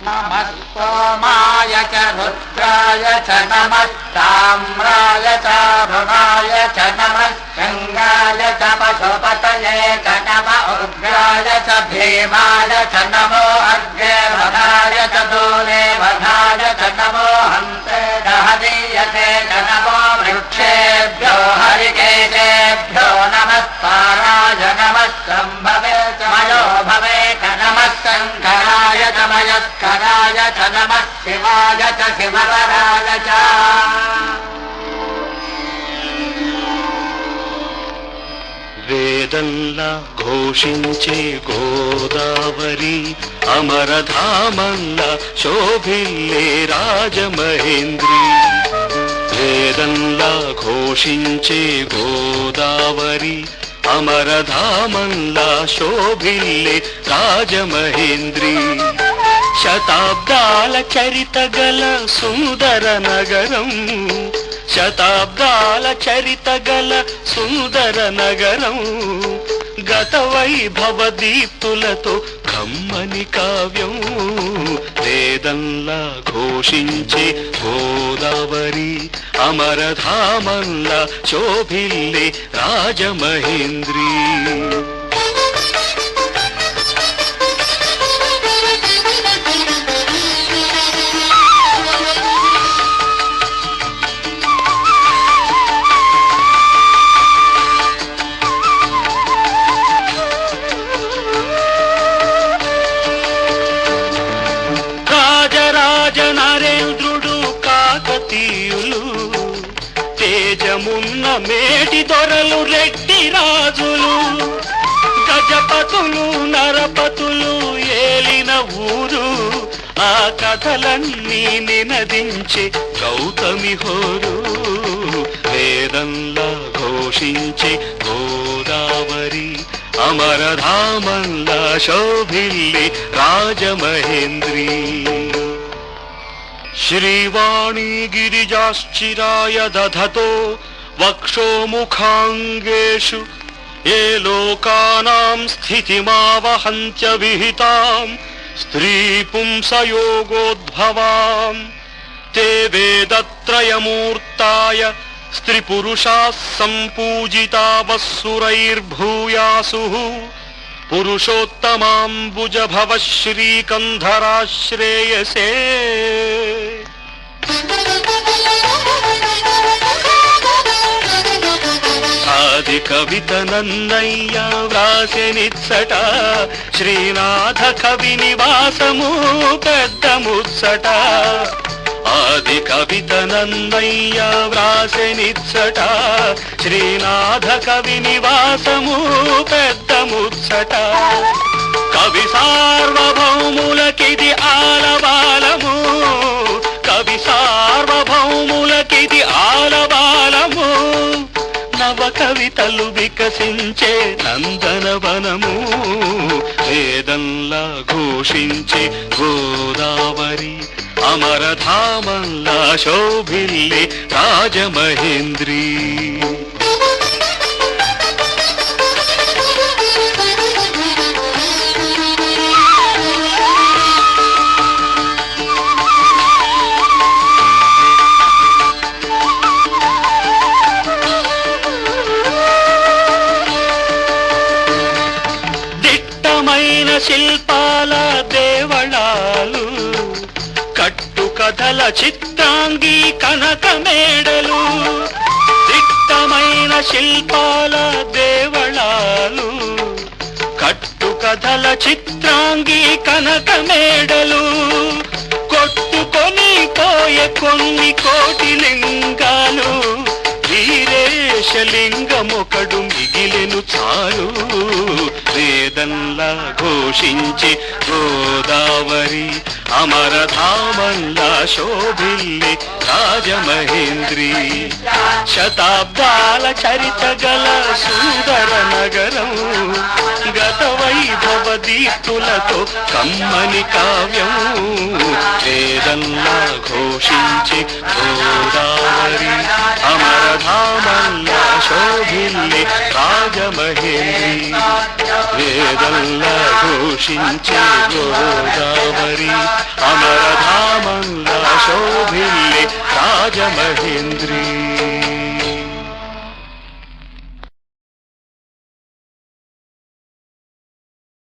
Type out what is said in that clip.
नमः सोमाय च रुद्राय च नमः ताम्राय च अरुणाय च नमः गंगाय च पशुपतये च नमः उग्राय च भीमाय च नमो अग्रे वधाय च दूरे वधाय च नमो हन्ते दहदीयते च नमो वृक्षेभ्यो हरिकेशेभ्यो नमस्काराय नमः सम्भवे च मयो भवे च नमः शङ्कराय च मयस्कराय च नमः शिवाय च शिवतराय च వేదంలా ఘోషించే గోదావరి అమరధామంలా శోభిల్లే రాజమహేంద్రి వేదంలా ఘోషించే గోదావరి అమరధామంలా శోభిల్లే రాజమహేంద్రి శతాబ్దాల చరిత గల సుందర నగరం శతాబ్దాల చరిత గల సుందర నగరం గత వైభవ దీప్తులతో కమ్మని కావ్యం వేదంలా ఘోషించే గోదావరి అమరధామంలా శోభిల్లే రాజమహేంద్రి తేజమున్న మేటి దొరలు రెడ్డి రాజులు గజపతులు నరపతులు ఏలిన ఊరు ఆ కథలన్నీ నినదించే గౌతమి హోరు వేదంలా ఘోషించే గోదావరి అమరధామంలా శోభిల్లే రాజమహేంద్రి శ్రీవాణీ గిరిజాశ్చిరాయ దధతో వక్షోముఖాంగేషు ఏ లోకానాం స్థితిమావహంత్య విహితాం స్త్రీ పుంసయోగోద్భవాం తే వేదత్రయమూర్తాయ స్త్రీ పురుషాః సంపూజితావస్సురైర్భూయాసుః పురుషోత్తమాంబుజ భవ శ్రీకంధరాశ్రేయసే ఆది కవిత నన్నయ్య వ్రాసెనిచ్చట శ్రీనాథ కవి నివాసము పెద్ద ముచ్చట ఆది కవిత నన్నయ్య వ్రాసెనిచ్చట శ్రీనాథ కవి నివాసము పెద్ద ముచ్చట కవి సార్వభౌములకిది ఆలవాలము కవి సార్వభౌములకిది ఆలవాలము నవ కవితలు వికసించే నందనవనము వేదంలా ఘోషించే గోదావరి అమరధామంలా శోభిల్లే రాజమహేంద్రి దిట్టమైన శిల్పాల దేవళాలు కట్టు కథల చిత్రాంగి కనక మేడలు దిట్టమైన శిల్పాల దేవళాలు కట్టు కథల చిత్రాంగి కనక మేడలు కొట్టుకొని పోయే కొన్ని కోటి లింగాలు వీరేశలింగమొకడు మిగిలెను చాలు వేదంలా ఘోషించే గోదావరి అమరధామంలా శోభిల్లే రాజమహేంద్రి శతాబ్దాల చరిత గల సుందర నగరం గత వైభవ దీప్తులతో కమ్మని కావ్యం వేదంలా ఘోషించే గోదావరి అమరధామంలా శోభిల్లే రాజమహేంద్రి వేదంలా ఘోషించే గోదావరి రాజమహేంద్రీ.